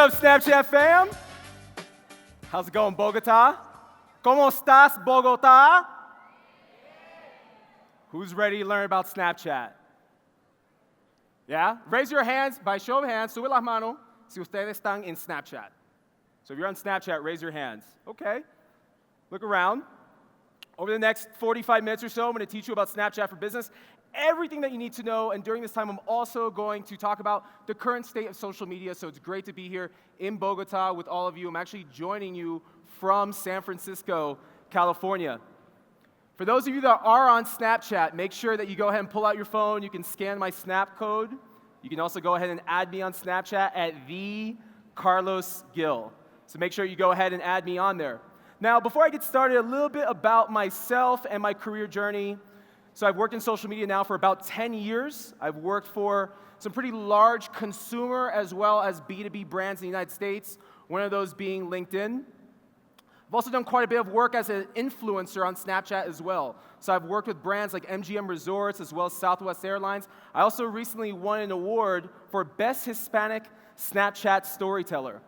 up, Snapchat fam? How's it going, Bogota? ¿Cómo estás, Bogota? Who's ready to learn about Snapchat? Yeah? Raise your hands, by show of hands, sube las manos, si ustedes están en Snapchat. So if you're on Snapchat, raise your hands. Okay. Look around. Over the next 45 minutes or so, I'm going to teach you about Snapchat for Business, everything that you need to know, and during this time, I'm also going to talk about the current state of social media, so it's great to be here in Bogota with all of you. I'm actually joining you from San Francisco, California. For those of you that are on Snapchat, make sure that you go ahead and pull out your phone. You can scan my Snap code. You can also go ahead and add me on Snapchat at the Carlos Gil. So make sure you go ahead and add me on there. Now, before I get started, a little bit about myself and my career journey. So I've worked in social media now for about 10 years. I've worked for some pretty large consumer as well as B2B brands in the United States, one of those being LinkedIn. I've also done quite a bit of work as an influencer on Snapchat as well. So I've worked with brands like MGM Resorts as well as Southwest Airlines. I also recently won an award for Best Hispanic Snapchat Storyteller.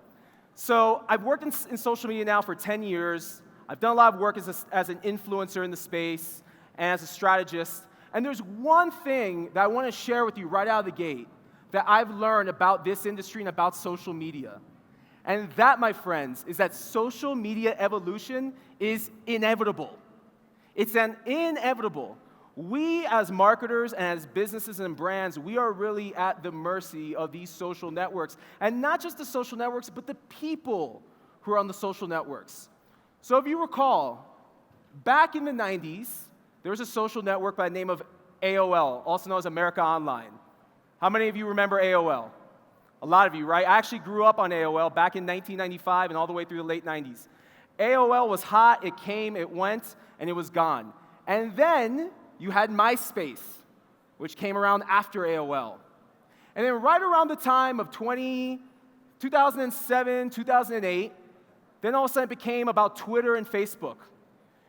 So I've worked in social media now for 10 years. I've done a lot of work as an influencer in the space and as a strategist. And there's one thing that I want to share with you right out of the gate that I've learned about this industry and about social media. And that, my friends, is that social media evolution is inevitable. It's inevitable. We as marketers and as businesses and brands, we are really at the mercy of these social networks. And not just the social networks, but the people who are on the social networks. So if you recall, back in the 90s, there was a social network by the name of AOL, also known as America Online. How many of you remember AOL? A lot of you, right? I actually grew up on AOL back in 1995 and all the way through the late 90s. AOL was hot, it came, it went, and it was gone. And then you had MySpace, which came around after AOL. And then right around the time of 2007, 2008, then all of a sudden it became about Twitter and Facebook.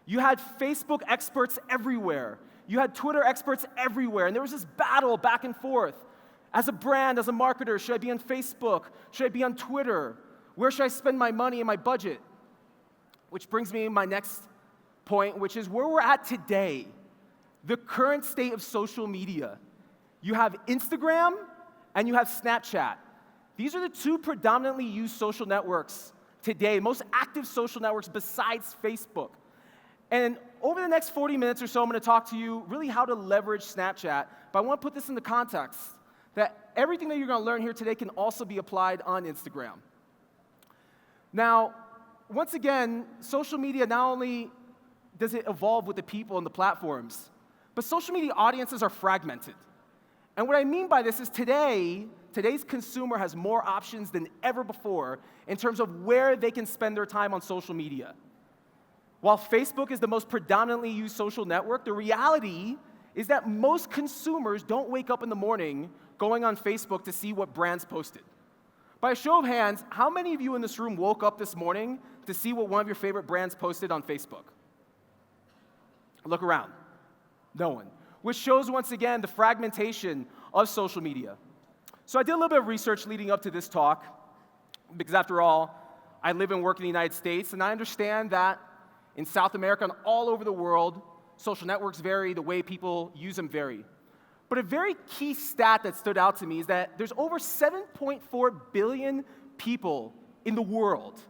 You had Facebook experts everywhere. You had Twitter experts everywhere. And there was this battle back and forth. As a brand, as a marketer, should I be on Facebook? Should I be on Twitter? Where should I spend my money and my budget? Which brings me to my next point, which is where we're at today. The current state of social media. You have Instagram and you have Snapchat. These are the two predominantly used social networks today, most active social networks besides Facebook. And over the next 40 minutes or so, I'm going to talk to you really how to leverage Snapchat, but I want to put this in the context that everything that you're going to learn here today can also be applied on Instagram. Now, once again, social media not only does it evolve with the people and the platforms, but social media audiences are fragmented. And what I mean by this is today's consumer has more options than ever before in terms of where they can spend their time on social media. While Facebook is the most predominantly used social network, the reality is that most consumers don't wake up in the morning going on Facebook to see what brands posted. By a show of hands, how many of you in this room woke up this morning to see what one of your favorite brands posted on Facebook? Look around. No one. Which shows, once again, the fragmentation of social media. So I did a little bit of research leading up to this talk, because after all, I live and work in the United States, and I understand that in South America and all over the world, social networks vary, the way people use them vary. But a very key stat that stood out to me is that there's over 7.4 billion people in the world.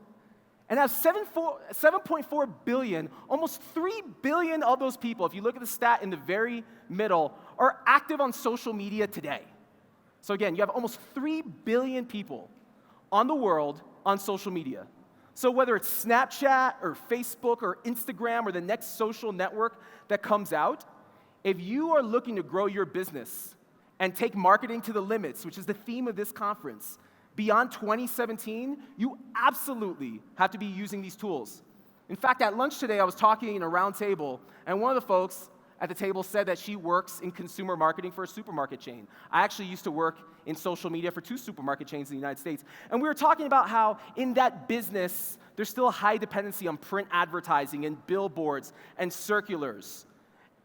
And out of 7.4 billion, almost 3 billion of those people, if you look at the stat in the very middle, are active on social media today. So again, you have almost 3 billion people on the world on social media. So whether it's Snapchat or Facebook or Instagram or the next social network that comes out, if you are looking to grow your business and take marketing to the limits, which is the theme of this conference, beyond 2017, you absolutely have to be using these tools. In fact, at lunch today, I was talking in a round table, and one of the folks at the table said that she works in consumer marketing for a supermarket chain. I actually used to work in social media for 2 supermarket chains in the United States. And we were talking about how in that business, there's still a high dependency on print advertising and billboards and circulars.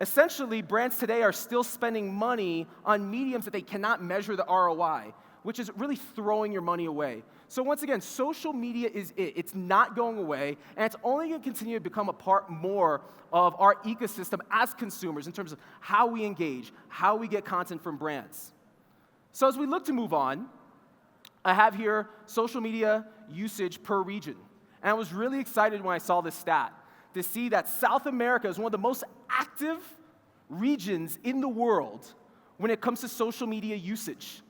Essentially, brands today are still spending money on mediums that they cannot measure the ROI, which is really throwing your money away. So once again, social media is it. It's not going away, and it's only going to continue to become a part more of our ecosystem as consumers in terms of how we engage, how we get content from brands. So as we look to move on, I have here social media usage per region. And I was really excited when I saw this stat to see that South America is one of the most active regions in the world when it comes to social media usage.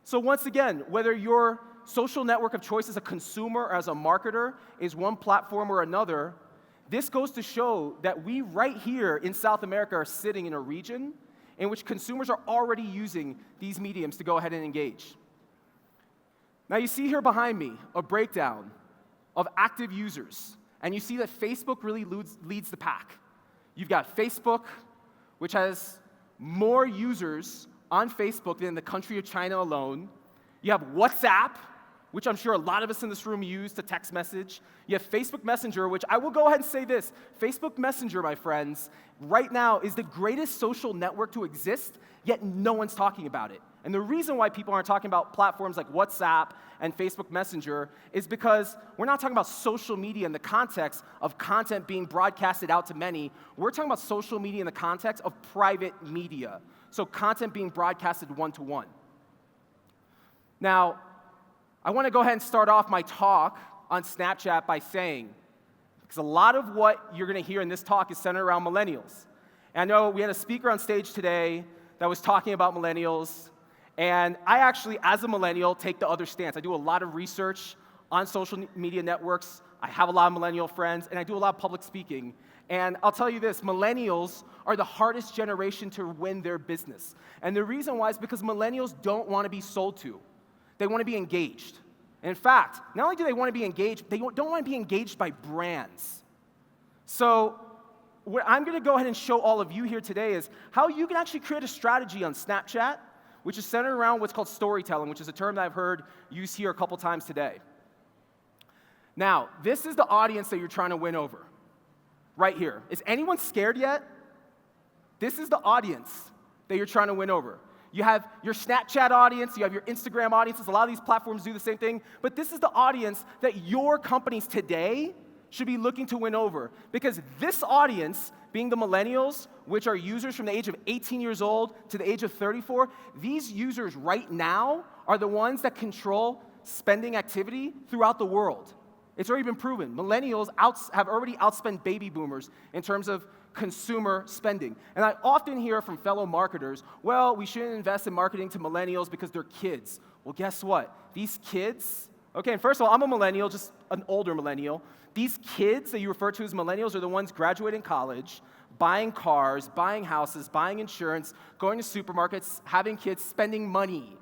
So once again, whether your social network of choice as a consumer or as a marketer is one platform or another, this goes to show that we right here in South America are sitting in a region in which consumers are already using these mediums to go ahead and engage. Now you see here behind me a breakdown of active users, and you see that Facebook really leads the pack. You've got Facebook, which has more users on Facebook than the country of China alone. You have WhatsApp, which I'm sure a lot of us in this room use to text message. You have Facebook Messenger, which I will go ahead and say this. Facebook Messenger, my friends, right now is the greatest social network to exist, yet no one's talking about it. And the reason why people aren't talking about platforms like WhatsApp and Facebook Messenger is because we're not talking about social media in the context of content being broadcasted out to many. We're talking about social media in the context of private media, so content being broadcasted one-to-one. Now, I want to go ahead and start off my talk on Snapchat by saying, because a lot of what you're going to hear in this talk is centered around millennials. And I know we had a speaker on stage today that was talking about millennials, and I actually, as a millennial, take the other stance. I do a lot of research on social media networks. I have a lot of millennial friends, and I do a lot of public speaking. And I'll tell you this, millennials are the hardest generation to win their business. And the reason why is because millennials don't want to be sold to. They want to be engaged. And in fact, not only do they want to be engaged, they don't want to be engaged by brands. So what I'm going to go ahead and show all of you here today is how you can actually create a strategy on Snapchat, which is centered around what's called storytelling, which is a term that I've heard used here a couple times today. Now, this is the audience that you're trying to win over, right here. Is anyone scared yet? This is the audience that you're trying to win over. You have your Snapchat audience, you have your Instagram audiences, a lot of these platforms do the same thing, but this is the audience that your companies today should be looking to win over. Because this audience, being the millennials, which are users from the age of 18 years old to the age of 34, these users right now are the ones that control spending activity throughout the world. It's already been proven. Millennials have already outspent baby boomers in terms of consumer spending. And I often hear from fellow marketers, well, we shouldn't invest in marketing to millennials because they're kids. Well, guess what? These kids, okay, and first of all, I'm a millennial, just an older millennial. These kids that you refer to as millennials are the ones graduating college, buying cars, buying houses, buying insurance, going to supermarkets, having kids, spending money.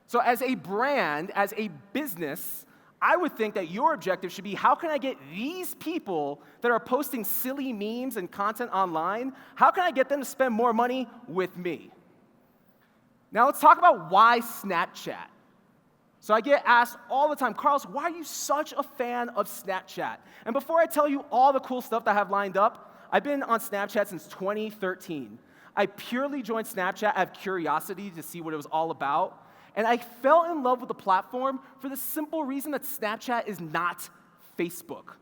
So as a brand, as a business, I would think that your objective should be, how can I get these people that are posting silly memes and content online, how can I get them to spend more money with me? Now let's talk about why Snapchat. So I get asked all the time, Carlos, why are you such a fan of Snapchat? And before I tell you all the cool stuff that I have lined up, I've been on Snapchat since 2013. I purely joined Snapchat out of curiosity to see what it was all about. And I fell in love with the platform for the simple reason that Snapchat is not Facebook.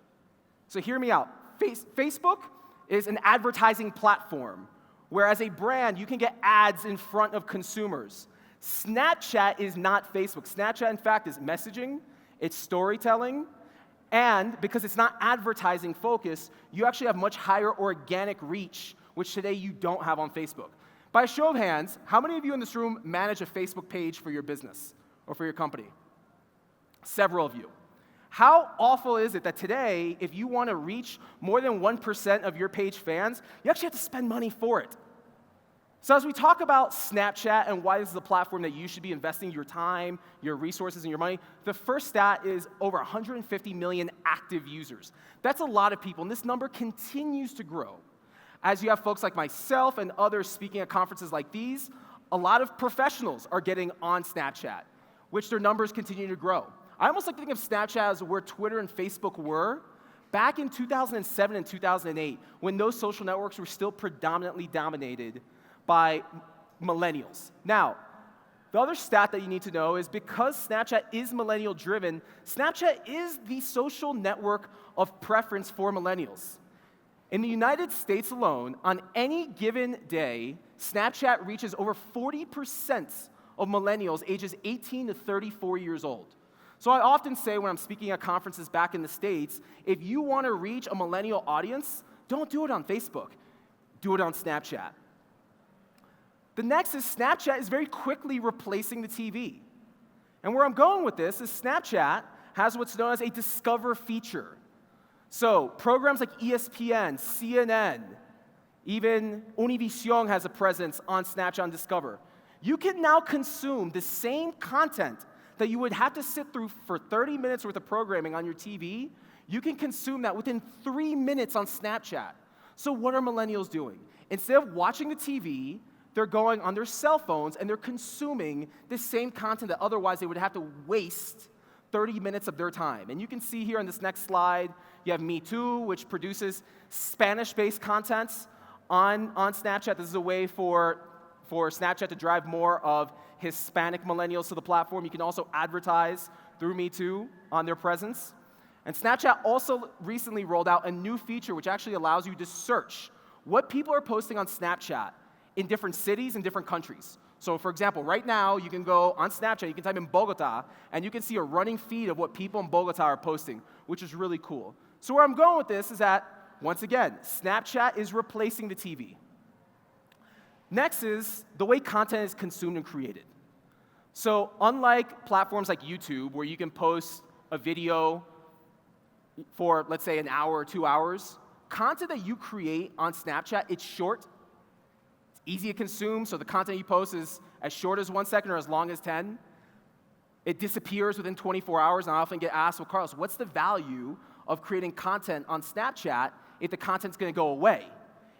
So hear me out. Facebook is an advertising platform, where as a brand, you can get ads in front of consumers. Snapchat is not Facebook. Snapchat, in fact, is messaging, it's storytelling, and because it's not advertising focused, you actually have much higher organic reach, which today you don't have on Facebook. By a show of hands, how many of you in this room manage a Facebook page for your business or for your company? Several of you. How awful is it that today, if you want to reach more than 1% of your page fans, you actually have to spend money for it? So as we talk about Snapchat and why this is a platform that you should be investing your time, your resources, and your money, the first stat is over 150 million active users. That's a lot of people, and this number continues to grow. As you have folks like myself and others speaking at conferences like these, a lot of professionals are getting on Snapchat, which their numbers continue to grow. I almost like to think of Snapchat as where Twitter and Facebook were back in 2007 and 2008, when those social networks were still predominantly dominated by millennials. Now, The other stat that you need to know is because Snapchat is millennial-driven, Snapchat is the social network of preference for millennials. In the United States alone, on any given day, Snapchat reaches over 40% of millennials ages 18 to 34 years old. So I often say when I'm speaking at conferences back in the States, if you want to reach a millennial audience, don't do it on Facebook. Do it on Snapchat. The next is Snapchat is very quickly replacing the TV. And where I'm going with this is Snapchat has what's known as a Discover feature. So programs like ESPN, CNN, even Univision has a presence on Snapchat and Discover. You can now consume the same content that you would have to sit through for 30 minutes worth of programming on your TV. You can consume that within 3 minutes on Snapchat. So what are millennials doing? Instead of watching the TV, they're going on their cell phones and they're consuming the same content that otherwise they would have to waste 30 minutes of their time. And you can see here on this next slide, you have Me Too, which produces Spanish-based content on Snapchat. This is a way for Snapchat to drive more of Hispanic millennials to the platform. You can also advertise through Me Too on their presence. And Snapchat also recently rolled out a new feature which actually allows you to search what people are posting on Snapchat in different cities and different countries. So for example, right now, you can go on Snapchat, you can type in Bogota, and you can see a running feed of what people in Bogota are posting, which is really cool. So where I'm going with this is that, once again, Snapchat is replacing the TV. Next is the way content is consumed and created. So unlike platforms like YouTube, where you can post a video for, let's say, an hour or 2 hours, content that you create on Snapchat, it's short, easy to consume, so the content you post is as short as 1 second or as long as 10. It disappears within 24 hours, and I often get asked, well, Carlos, what's the value of creating content on Snapchat if the content's gonna go away?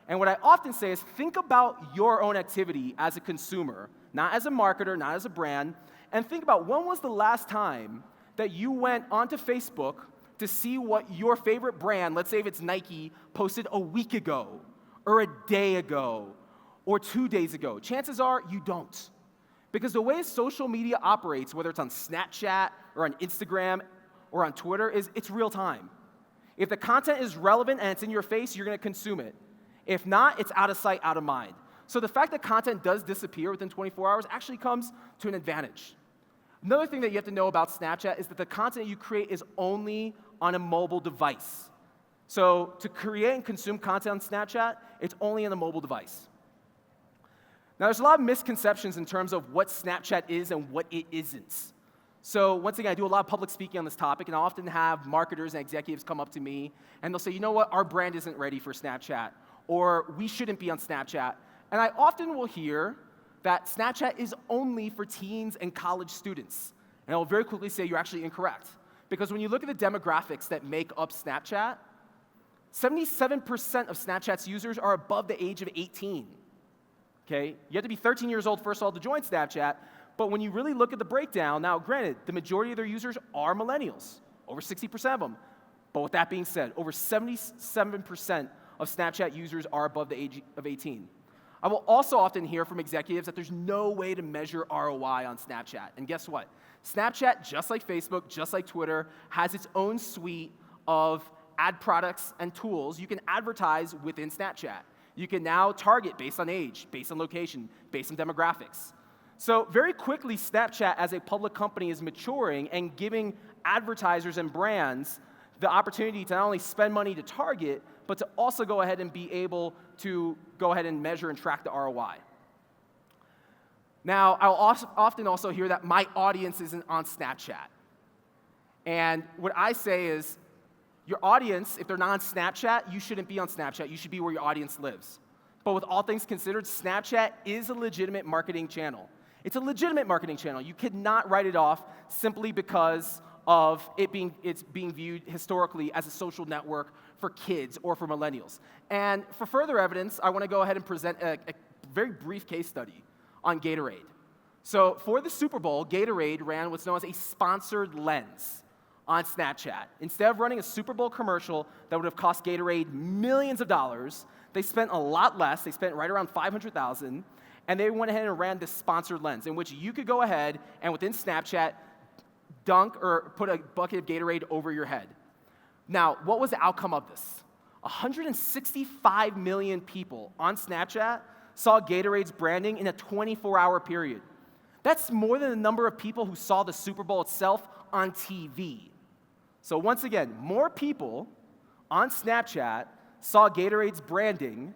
And what I often say is think about your own activity as a consumer, not as a marketer, not as a brand, and think about when was the last time that you went onto Facebook to see what your favorite brand, let's say if it's Nike, posted a week ago, or a day ago, or 2 days ago. Chances are you don't. Because the way social media operates, whether it's on Snapchat or on Instagram or on Twitter, is it's real time. If the content is relevant and it's in your face, you're gonna consume it. If not, it's out of sight, out of mind. So the fact that content does disappear within 24 hours actually comes to an advantage. Another thing that you have to know about Snapchat is that the content you create is only on a mobile device. So to create and consume content on Snapchat, it's only on a mobile device. Now, there's a lot of misconceptions in terms of what Snapchat is and what it isn't. So once again, I do a lot of public speaking on this topic, and I often have marketers and executives come up to me, and they'll say, you know what, our brand isn't ready for Snapchat, or we shouldn't be on Snapchat. And I often will hear that Snapchat is only for teens and college students. And I'll very quickly say you're actually incorrect. Because when you look at the demographics that make up Snapchat, 77% of Snapchat's users are above the age of 18. Okay? You have to be 13 years old, first of all, to join Snapchat, but when you really look at the breakdown, now granted, the majority of their users are millennials, over 60% of them. But with that being said, over 77% of Snapchat users are above the age of 18. I will also often hear from executives that there's no way to measure ROI on Snapchat. And guess what? Snapchat, just like Facebook, just like Twitter, has its own suite of ad products and tools you can advertise within Snapchat. You can now target based on age, based on location, based on demographics. So very quickly, Snapchat as a public company is maturing and giving advertisers and brands the opportunity to not only spend money to target, but to also go ahead and be able to go ahead and measure and track the ROI. Now, I'll often also hear that my audience isn't on Snapchat. And what I say is, your audience, if they're not on Snapchat, you shouldn't be on Snapchat. You should be where your audience lives. But with all things considered, Snapchat is a legitimate marketing channel. It's a legitimate marketing channel. You cannot write it off simply because of it's being viewed historically as a social network for kids or for millennials. And for further evidence, I want to go ahead and present a very brief case study on GATORADE. So for the Super Bowl, GATORADE ran what's known as a sponsored lens on Snapchat. Instead of running a Super Bowl commercial that would have cost GATORADE millions of dollars, they spent a lot less. They spent right around $500,000, And they went ahead and ran this sponsored lens in which you could go ahead and within Snapchat dunk or put a bucket of Gatorade over your head. Now, what was the outcome of this? 165 million people on Snapchat saw Gatorade's branding in a 24-hour period. That's more than the number of people who saw the Super Bowl itself on TV. So once again, more people on Snapchat saw Gatorade's branding,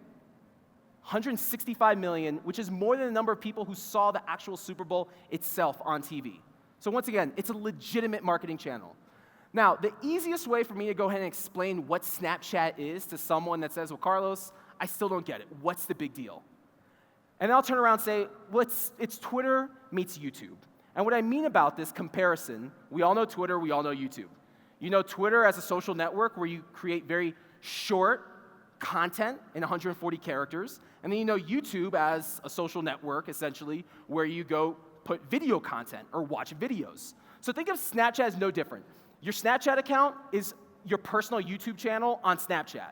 165 million, which is more than the number of people who saw the actual Super Bowl itself on TV. So once again, it's a legitimate marketing channel. Now, the easiest way for me to go ahead and explain what Snapchat is to someone that says, well, Carlos, I still don't get it. What's the big deal? And then I'll turn around and say, well, it's Twitter meets YouTube. And what I mean about this comparison, we all know Twitter, we all know YouTube. You know Twitter as a social network where you create very short content in 140 characters. And then you know YouTube as a social network, essentially, where you go put video content or watch videos. So think of Snapchat as no different. Your Snapchat account is your personal YouTube channel on Snapchat.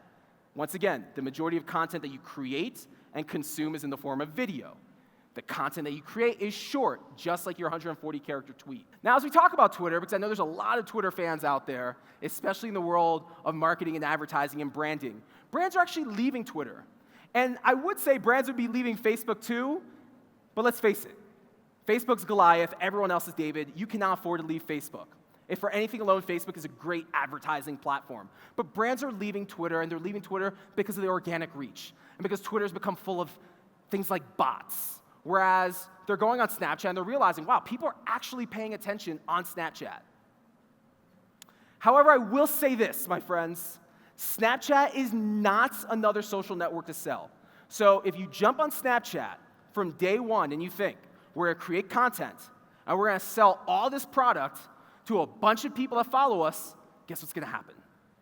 Once again, the majority of content that you create and consume is in the form of video. The content that you create is short, just like your 140-character tweet. Now, as we talk about Twitter, because I know there's a lot of Twitter fans out there, especially in the world of marketing and advertising and branding, brands are actually leaving Twitter. And I would say brands would be leaving Facebook too, but let's face it. Facebook's Goliath, everyone else is David. You cannot afford to leave Facebook. If for anything alone, Facebook is a great advertising platform. But brands are leaving Twitter, and they're leaving Twitter because of the organic reach, and because Twitter's become full of things like bots. Whereas they're going on Snapchat and they're realizing, wow, people are actually paying attention on Snapchat. However, I will say this, my friends. Snapchat is not another social network to sell. So if you jump on Snapchat from day one and you think, we're going to create content and we're going to sell all this product to a bunch of people that follow us, guess what's going to happen?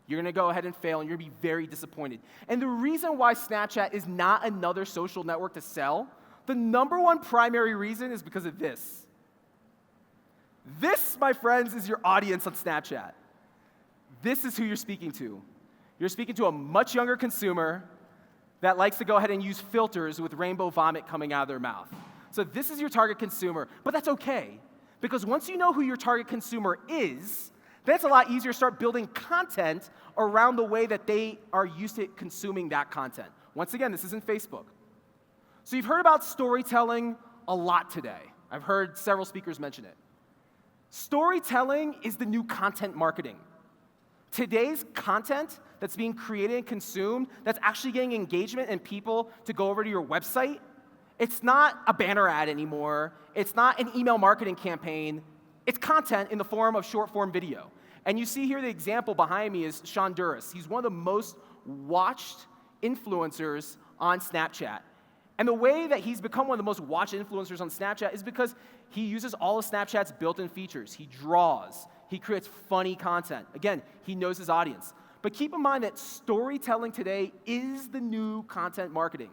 You're going to go ahead and fail, and you're going to be very disappointed. And the reason why Snapchat is not another social network to sell, the number one primary reason is because of this. This, my friends, is your audience on Snapchat. This is who you're speaking to. You're speaking to a much younger consumer that likes to go ahead and use filters with rainbow vomit coming out of their mouth. So this is your target consumer, but that's okay, because once you know who your target consumer is, then it's a lot easier to start building content around the way that they are used to consuming that content. Once again, this isn't Facebook. So you've heard about storytelling a lot today. I've heard several speakers mention it. Storytelling is the new content marketing. Today's content that's being created and consumed, that's actually getting engagement and people to go over to your website, it's not a banner ad anymore. It's not an email marketing campaign. It's content in the form of short-form video. And you see here the example behind me is Sean Duras. He's one of the most watched influencers on Snapchat. And the way that he's become one of the most watched influencers on Snapchat is because he uses all of Snapchat's built-in features. He draws. He creates funny content. Again, he knows his audience. But keep in mind that storytelling today is the new content marketing.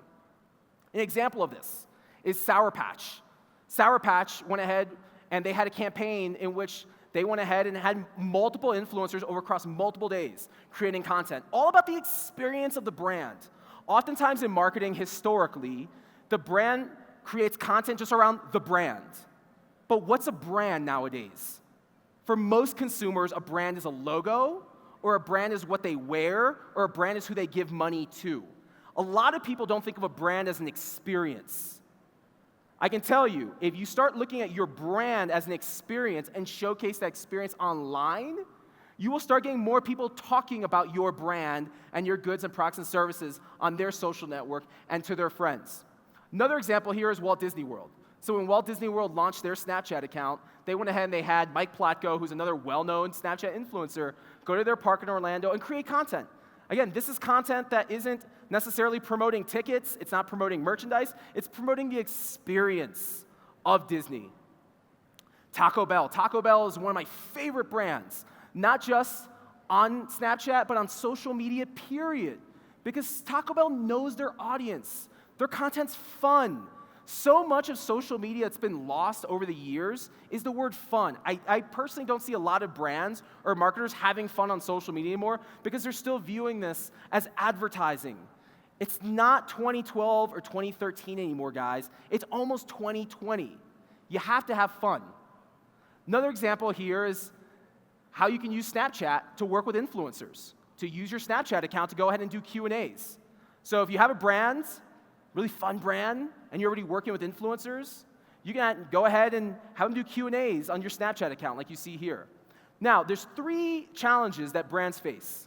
An example of this is Sour Patch. Sour Patch went ahead and they had a campaign in which they went ahead and had multiple influencers over across multiple days creating content, all about the experience of the brand. Oftentimes in marketing, historically, the brand creates content just around the brand. But what's a brand nowadays? For most consumers, a brand is a logo, or a brand is what they wear, or a brand is who they give money to. A lot of people don't think of a brand as an experience. I can tell you, if you start looking at your brand as an experience and showcase that experience online, you will start getting more people talking about your brand and your goods and products and services on their social network and to their friends. Another example here is Walt Disney World. So when Walt Disney World launched their Snapchat account, they went ahead and they had Mike Platko, who's another well-known Snapchat influencer, go to their park in Orlando and create content. Again, this is content that isn't necessarily promoting tickets, it's not promoting merchandise, it's promoting the experience of Disney. Taco Bell. Taco Bell is one of my favorite brands, not just on Snapchat, but on social media, period. Because Taco Bell knows their audience. Their content's fun. So much of social media that's been lost over the years is the word fun. I personally don't see a lot of brands or marketers having fun on social media anymore because they're still viewing this as advertising. It's not 2012 or 2013 anymore, guys. It's almost 2020. You have to have fun. Another example here is how you can use Snapchat to work with influencers, to use your Snapchat account to go ahead and do Q&As. So if you have a brand, really fun brand, and you're already working with influencers, you can go ahead and have them do Q&As on your Snapchat account like you see here. Now, there's 3 challenges that brands face,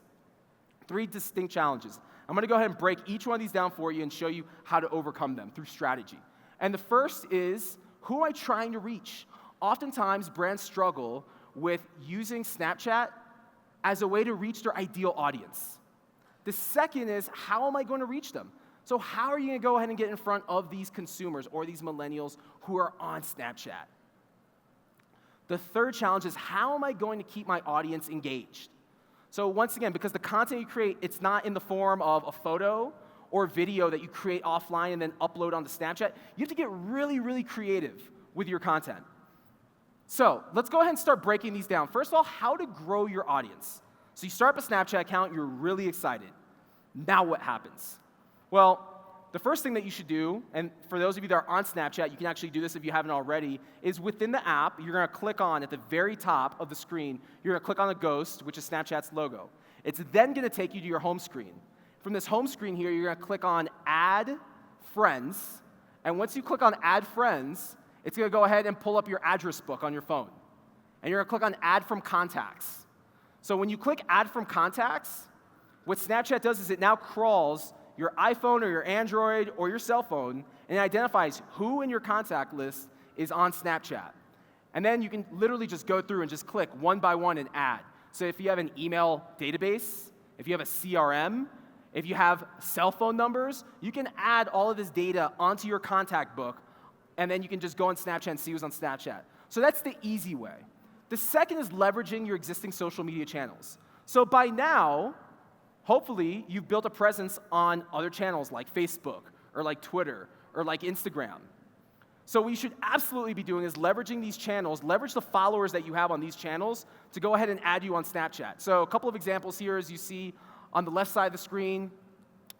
3 distinct challenges. I'm going to go ahead and break each one of these down for you and show you how to overcome them through strategy. And the first is, who am I trying to reach? Oftentimes, brands struggle with using Snapchat as a way to reach their ideal audience. The second is, how am I going to reach them? So how are you going to go ahead and get in front of these consumers or these millennials who are on Snapchat? The third challenge is, how am I going to keep my audience engaged? So once again, because the content you create, it's not in the form of a photo or video that you create offline and then upload onto Snapchat. You have to get really, really creative with your content. So let's go ahead and start breaking these down. First of all, how to grow your audience. So you start up a Snapchat account, you're really excited. Now what happens? Well, the first thing that you should do, and for those of you that are on Snapchat, you can actually do this if you haven't already, is within the app, you're going to click on, at the very top of the screen, you're going to click on the ghost, which is Snapchat's logo. It's then going to take you to your home screen. From this home screen here, you're going to click on Add Friends, and once you click on Add Friends, it's going to go ahead and pull up your address book on your phone. And you're going to click on Add from Contacts. So when you click Add from Contacts, what Snapchat does is it now crawls your iPhone or your Android or your cell phone, and it identifies who in your contact list is on Snapchat. And then you can literally just go through and just click one by one and add. So if you have an email database, if you have a CRM, if you have cell phone numbers, you can add all of this data onto your contact book, and then you can just go on Snapchat and see who's on Snapchat. So that's the easy way. The second is leveraging your existing social media channels. So by now, hopefully, you've built a presence on other channels like Facebook or like Twitter or like Instagram. So what you should absolutely be doing is leveraging these channels, leverage the followers that you have on these channels to go ahead and add you on Snapchat. So a couple of examples here, as you see on the left side of the screen,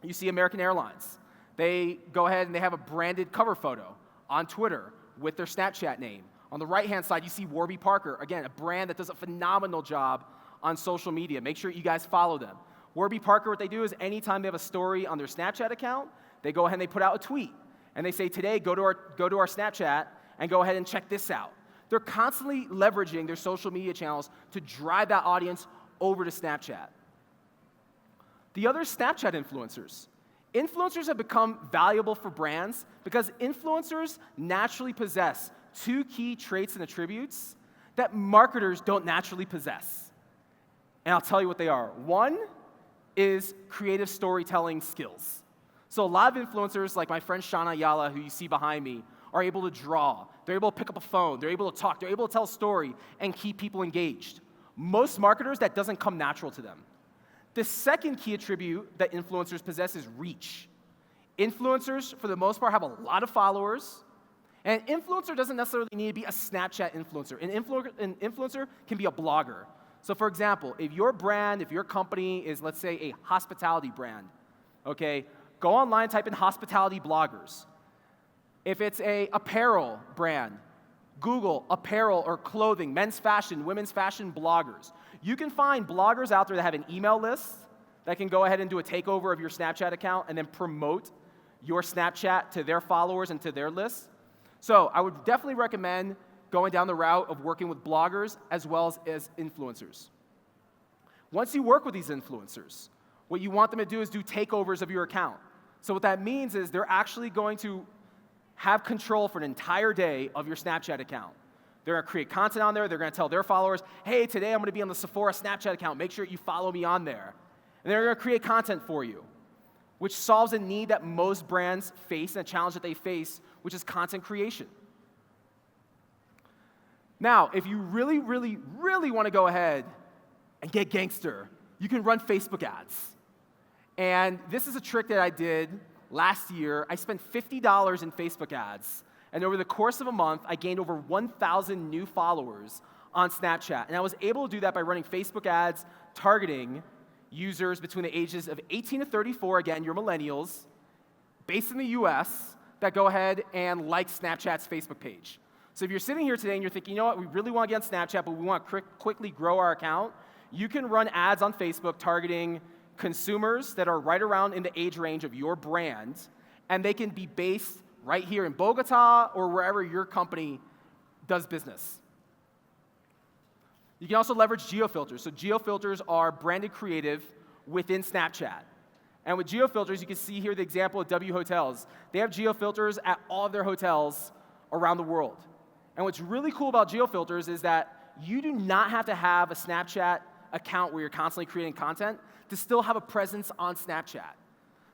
you see American Airlines. They go ahead and they have a branded cover photo on Twitter with their Snapchat name. On the right-hand side, you see Warby Parker, again, a brand that does a phenomenal job on social media. Make sure you guys follow them. Warby Parker, what they do is anytime they have a story on their Snapchat account, they go ahead and they put out a tweet. And they say, today, go to our Snapchat and go ahead and check this out. They're constantly leveraging their social media channels to drive that audience over to Snapchat. The other is Snapchat influencers. Influencers have become valuable for brands because influencers naturally possess 2 key traits and attributes that marketers don't naturally possess. And I'll tell you what they are. One is creative storytelling skills. So a lot of influencers, like my friend Shauna Ayala, who you see behind me, are able to draw. They're able to pick up a phone. They're able to talk. They're able to tell a story and keep people engaged. Most marketers, that doesn't come natural to them. The second key attribute that influencers possess is reach. Influencers, for the most part, have a lot of followers. And an influencer doesn't necessarily need to be a Snapchat influencer. An influencer can be a blogger. So for example, if your brand, if your company is, let's say, a hospitality brand, okay, go online, type in hospitality bloggers. If it's a apparel brand, Google apparel or clothing, men's fashion, women's fashion bloggers. You can find bloggers out there that have an email list that can go ahead and do a takeover of your Snapchat account and then promote your Snapchat to their followers and to their list. So I would definitely recommend going down the route of working with bloggers as well as influencers. Once you work with these influencers, what you want them to do is do takeovers of your account. So what that means is they're actually going to have control for an entire day of your Snapchat account. They're going to create content on there. They're going to tell their followers, hey, today I'm going to be on the Sephora Snapchat account. Make sure you follow me on there. And they're going to create content for you, which solves a need that most brands face and a challenge that they face, which is content creation. Now, if you really, really, really want to go ahead and get gangster, you can run Facebook ads. And this is a trick that I did last year. I spent $50 in Facebook ads. And over the course of a month, I gained over 1,000 new followers on Snapchat. And I was able to do that by running Facebook ads targeting, users between the ages of 18 to 34, again, you're millennials, based in the US, that go ahead and like Snapchat's Facebook page. So if you're sitting here today and you're thinking, you know what, we really want to get on Snapchat, but we want to quickly grow our account, you can run ads on Facebook targeting consumers that are right around in the age range of your brand, and they can be based right here in Bogota or wherever your company does business. You can also leverage geofilters. So geofilters are branded creative within Snapchat. And with geofilters, you can see here the example of W Hotels. They have geofilters at all of their hotels around the world. And what's really cool about geofilters is that you do not have to have a Snapchat account where you're constantly creating content to still have a presence on Snapchat.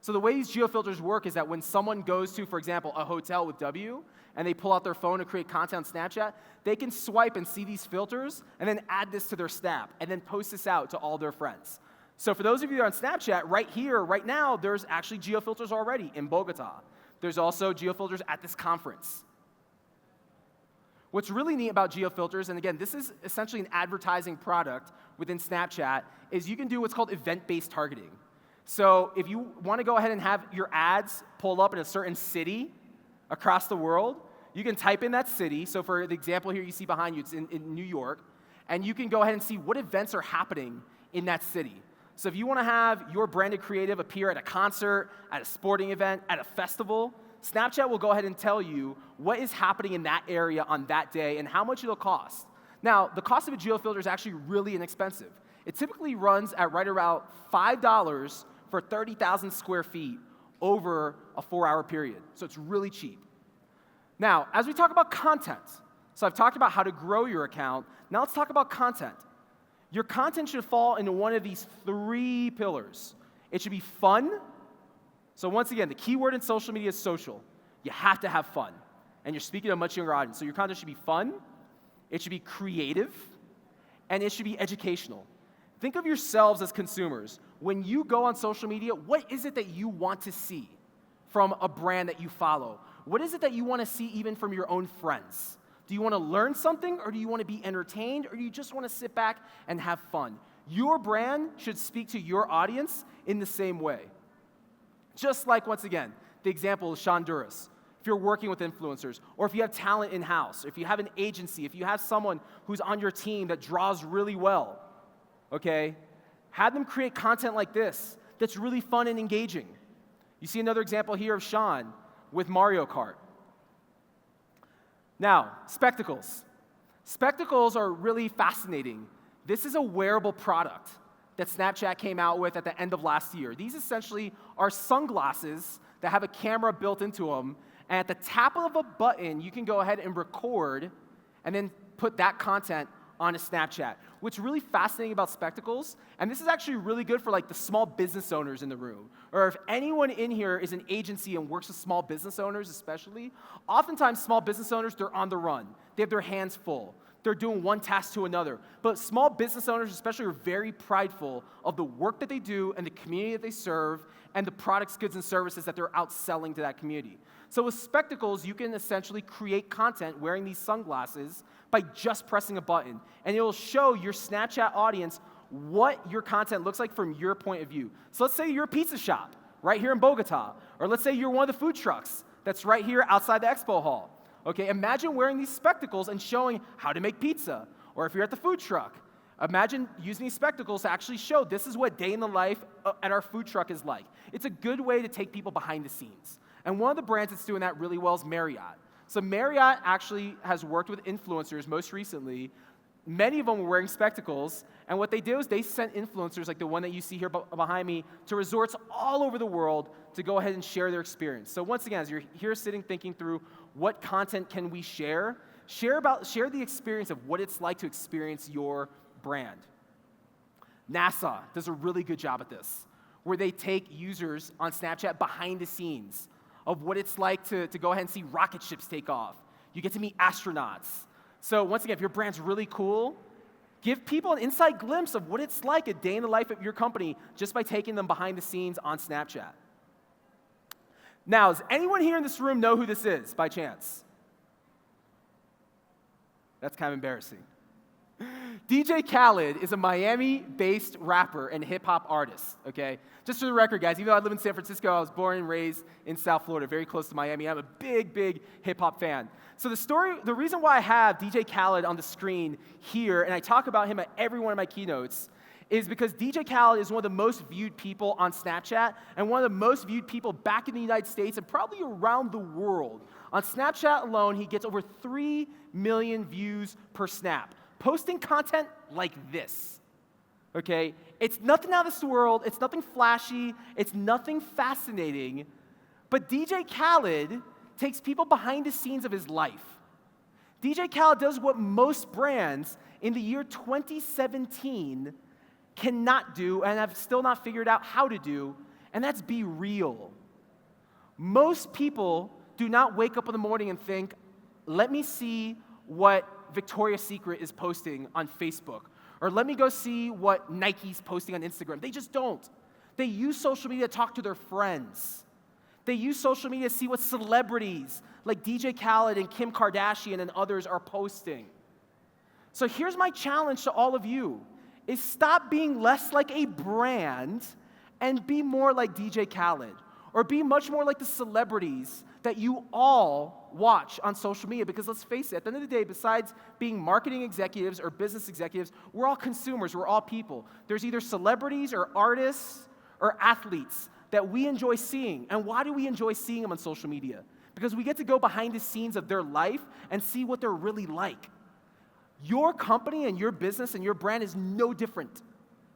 So the way these geofilters work is that when someone goes to, for example, a hotel with W, and they pull out their phone to create content on Snapchat, they can swipe and see these filters, and then add this to their Snap, and then post this out to all their friends. So for those of you that are on Snapchat, right here, right now, there's actually geofilters already in Bogota. There's also geofilters at this conference. What's really neat about geofilters, and again, this is essentially an advertising product within Snapchat, is you can do what's called event-based targeting. So if you want to go ahead and have your ads pull up in a certain city across the world, you can type in that city. So for the example here you see behind you, it's in New York, and you can go ahead and see what events are happening in that city. So if you want to have your branded creative appear at a concert, at a sporting event, at a festival, Snapchat will go ahead and tell you what is happening in that area on that day and how much it'll cost. Now, the cost of a geofilter is actually really inexpensive. It typically runs at right around $5 for 30,000 square feet over a 4-hour period. So it's really cheap. Now, as we talk about content, so I've talked about how to grow your account. Now let's talk about content. Your content should fall into one of these 3 pillars. It should be fun. So once again, the key word in social media is social. You have to have fun. And you're speaking to a much younger audience. So your content should be fun, it should be creative, and it should be educational. Think of yourselves as consumers. When you go on social media, what is it that you want to see from a brand that you follow? What is it that you want to see even from your own friends? Do you want to learn something, or do you want to be entertained, or do you just want to sit back and have fun? Your brand should speak to your audience in the same way. Just like, once again, the example of Sean Duras. If you're working with influencers, or if you have talent in-house, if you have an agency, if you have someone who's on your team that draws really well, okay, have them create content like this that's really fun and engaging. You see another example here of Sean with Mario Kart. Now, spectacles. Spectacles are really fascinating. This is a wearable product that Snapchat came out with at the end of last year. These essentially are sunglasses that have a camera built into them, and at the tap of a button, you can go ahead and record and then put that content on a Snapchat. What's really fascinating about spectacles, and this is actually really good for like the small business owners in the room, or if anyone in here is an agency and works with small business owners especially, oftentimes small business owners, they're on the run. They have their hands full. They're doing one task to another. But small business owners especially are very prideful of the work that they do and the community that they serve and the products, goods, and services that they're out selling to that community. So with spectacles, you can essentially create content wearing these sunglasses by just pressing a button. And it will show your Snapchat audience what your content looks like from your point of view. So let's say you're a pizza shop right here in Bogota, or let's say you're one of the food trucks that's right here outside the expo hall. Okay, imagine wearing these spectacles and showing how to make pizza. Or if you're at the food truck, imagine using these spectacles to actually show this is what day in the life at our food truck is like. It's a good way to take people behind the scenes. And one of the brands that's doing that really well is Marriott. So Marriott actually has worked with influencers most recently. Many of them were wearing spectacles, and what they did was they sent influencers like the one that you see here behind me to resorts all over the world to go ahead and share their experience. So once again, as you're here sitting thinking through what content can we share the experience of what it's like to experience your brand. NASA does a really good job at this, where they take users on Snapchat behind the scenes of what it's like to go ahead and see rocket ships take off. You get to meet astronauts. So once again, if your brand's really cool, give people an inside glimpse of what it's like a day in the life of your company just by taking them behind the scenes on Snapchat. Now, does anyone here in this room know who this is by chance? That's kind of embarrassing. DJ Khaled is a Miami-based rapper and hip-hop artist, okay? Just for the record, guys, even though I live in San Francisco, I was born and raised in South Florida, very close to Miami. I'm a big, big hip-hop fan. So the reason why I have DJ Khaled on the screen here, and I talk about him at every one of my keynotes, is because DJ Khaled is one of the most viewed people on Snapchat and one of the most viewed people back in the United States and probably around the world. On Snapchat alone, he gets over 3 million views per snap, posting content like this, okay? It's nothing out of this world, it's nothing flashy, it's nothing fascinating, but DJ Khaled takes people behind the scenes of his life. DJ Khaled does what most brands in the year 2017 cannot do and have still not figured out how to do, and that's be real. Most people do not wake up in the morning and think, let me see what Victoria's Secret is posting on Facebook, or let me go see what Nike's posting on Instagram. They just don't. They use social media to talk to their friends. They use social media to see what celebrities like DJ Khaled and Kim Kardashian and others are posting. So here's my challenge to all of you, is stop being less like a brand and be more like DJ Khaled, or be much more like the celebrities that you all watch on social media. Because let's face it, at the end of the day, besides being marketing executives or business executives, we're all consumers, we're all people. There's either celebrities or artists or athletes that we enjoy seeing. And why do we enjoy seeing them on social media? Because we get to go behind the scenes of their life and see what they're really like. Your company and your business and your brand is no different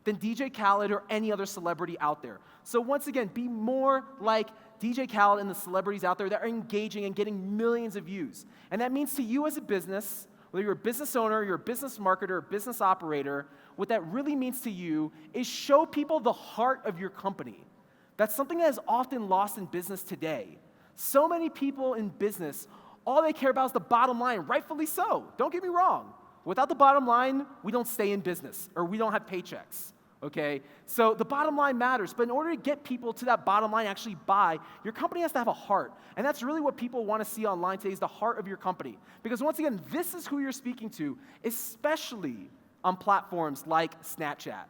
than DJ Khaled or any other celebrity out there. So once again, be more like DJ Khaled and the celebrities out there that are engaging and getting millions of views. And that means to you as a business, whether you're a business owner, you're a business marketer, a business operator, what that really means to you is show people the heart of your company. That's something that is often lost in business today. So many people in business, all they care about is the bottom line, rightfully so. Don't get me wrong. Without the bottom line, we don't stay in business, or we don't have paychecks, okay? So the bottom line matters, but in order to get people to that bottom line, actually buy, your company has to have a heart. And that's really what people want to see online today, is the heart of your company. Because once again, this is who you're speaking to, especially on platforms like Snapchat.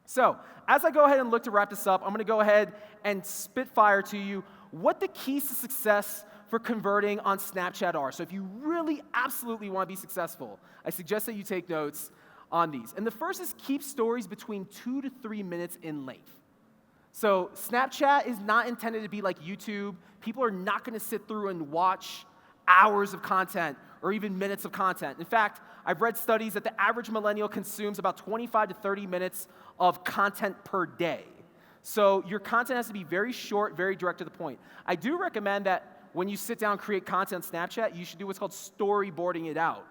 So as I go ahead and look to wrap this up, I'm going to go ahead and spitfire to you what the keys to success for converting on Snapchat are. So if you really absolutely want to be successful, I suggest that you take notes on these. And the first is keep stories between 2 to 3 minutes in length. So Snapchat is not intended to be like YouTube. People are not going to sit through and watch hours of content or even minutes of content. In fact, I've read studies that the average millennial consumes about 25 to 30 minutes of content per day. So your content has to be very short, very direct to the point. I do recommend that when you sit down and create content on Snapchat, you should do what's called storyboarding it out.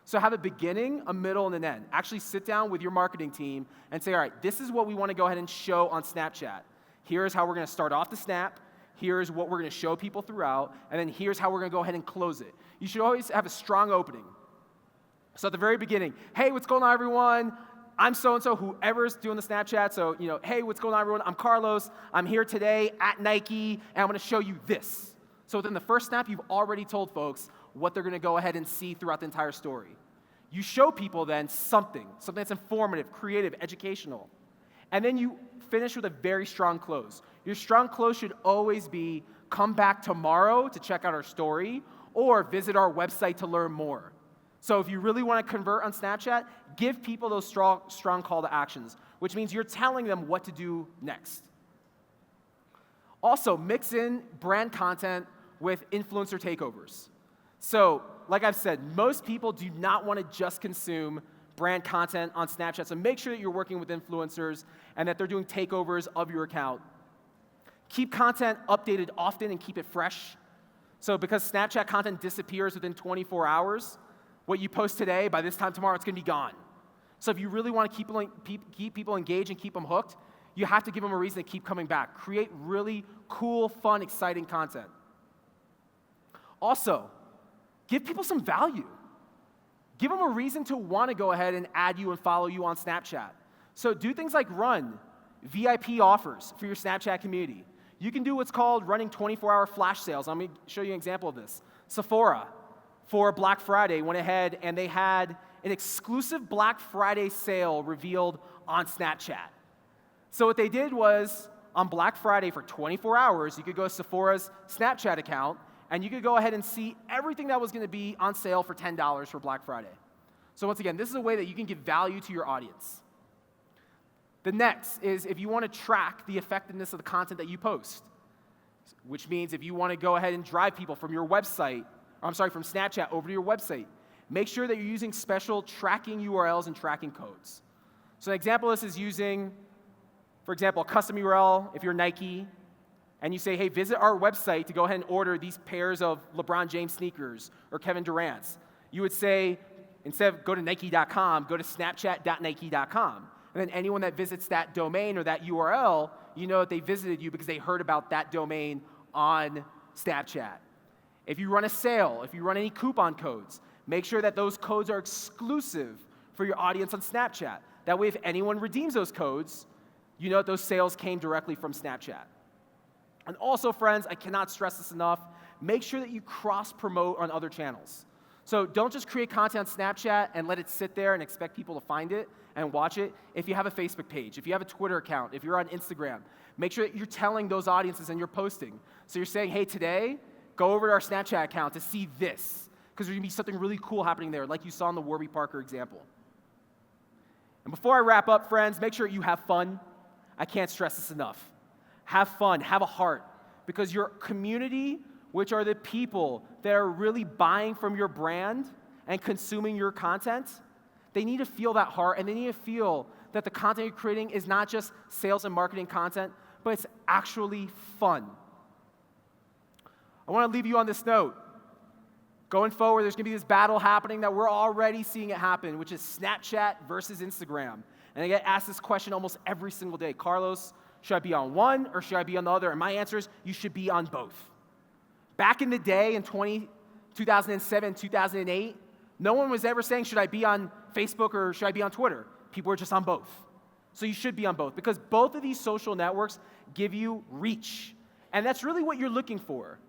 So have a beginning, a middle, and an end. Actually sit down with your marketing team and say, all right, this is what we want to go ahead and show on Snapchat. Here's how we're going to start off the snap. Here's what we're going to show people throughout. And then here's how we're going to go ahead and close it. You should always have a strong opening. So at the very beginning, hey, what's going on, everyone? I'm so-and-so, whoever's doing the Snapchat. So, hey, what's going on, everyone? I'm Carlos. I'm here today at Nike, and I'm going to show you this. So within the first snap, you've already told folks what they're going to go ahead and see throughout the entire story. You show people then something that's informative, creative, educational. And then you finish with a very strong close. Your strong close should always be, come back tomorrow to check out our story, or visit our website to learn more. So if you really want to convert on Snapchat, give people those strong call to actions, which means you're telling them what to do next. Also, mix in brand content with influencer takeovers. So, like I've said, most people do not want to just consume brand content on Snapchat, so make sure that you're working with influencers and that they're doing takeovers of your account. Keep content updated often and keep it fresh. So because Snapchat content disappears within 24 hours, what you post today, by this time tomorrow, it's going to be gone. So if you really want to keep people engaged and keep them hooked, you have to give them a reason to keep coming back. Create really cool, fun, exciting content. Also, give people some value. Give them a reason to want to go ahead and add you and follow you on Snapchat. So do things like run VIP offers for your Snapchat community. You can do what's called running 24-hour flash sales. Let me show you an example of this. Sephora, for Black Friday, went ahead and they had an exclusive Black Friday sale revealed on Snapchat. So what they did was, on Black Friday for 24 hours, you could go to Sephora's Snapchat account, and you could go ahead and see everything that was going to be on sale for $10 for Black Friday. So once again, this is a way that you can give value to your audience. The next is if you want to track the effectiveness of the content that you post, which means if you want to go ahead and drive people from your website, from Snapchat over to your website, make sure that you're using special tracking URLs and tracking codes. So an example of this is using, for example, a custom URL if you're Nike, and you say, hey, visit our website to go ahead and order these pairs of LeBron James sneakers or Kevin Durant's. You would say, instead of go to Nike.com, go to Snapchat.Nike.com. And then anyone that visits that domain or that URL, you know that they visited you because they heard about that domain on Snapchat. If you run a sale, if you run any coupon codes, make sure that those codes are exclusive for your audience on Snapchat. That way, if anyone redeems those codes, you know that those sales came directly from Snapchat. And also, friends, I cannot stress this enough, make sure that you cross-promote on other channels. So don't just create content on Snapchat and let it sit there and expect people to find it and watch it. If you have a Facebook page, if you have a Twitter account, if you're on Instagram, make sure that you're telling those audiences and you're posting. So you're saying, hey, today, go over to our Snapchat account to see this, because there's going to be something really cool happening there, like you saw in the Warby Parker example. And before I wrap up, friends, make sure you have fun. I can't stress this enough. Have fun, have a heart, because your community, which are the people that are really buying from your brand and consuming your content, they need to feel that heart, and they need to feel that the content you're creating is not just sales and marketing content, but it's actually fun. I want to leave you on this note. Going forward, there's going to be this battle happening that we're already seeing it happen, which is Snapchat versus Instagram. And I get asked this question almost every single day. Carlos, should I be on one or should I be on the other? And my answer is, you should be on both. Back in the day, in 2007, 2008, no one was ever saying, should I be on Facebook or should I be on Twitter? People were just on both. So you should be on both, because both of these social networks give you reach. And that's really what you're looking for,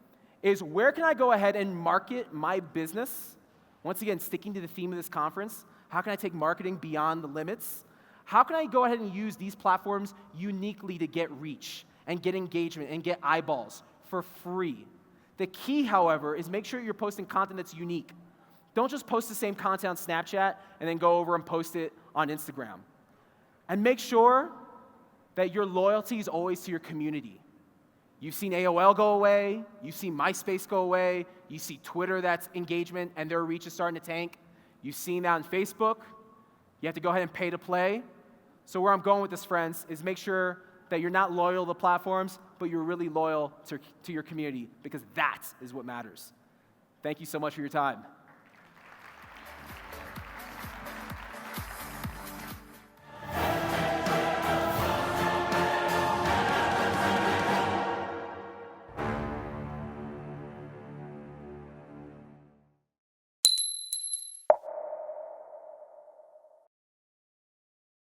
is where can I go ahead and market my business? Once again, sticking to the theme of this conference, how can I take marketing beyond the limits? How can I go ahead and use these platforms uniquely to get reach and get engagement and get eyeballs for free? The key, however, is make sure you're posting content that's unique. Don't just post the same content on Snapchat and then go over and post it on Instagram. And make sure that your loyalty is always to your community. You've seen AOL go away, you've seen MySpace go away, you see Twitter, that's engagement, and their reach is starting to tank. You've seen that on Facebook. You have to go ahead and pay to play. So where I'm going with this, friends, is make sure that you're not loyal to the platforms, but you're really loyal to your community, because that is what matters. Thank you so much for your time.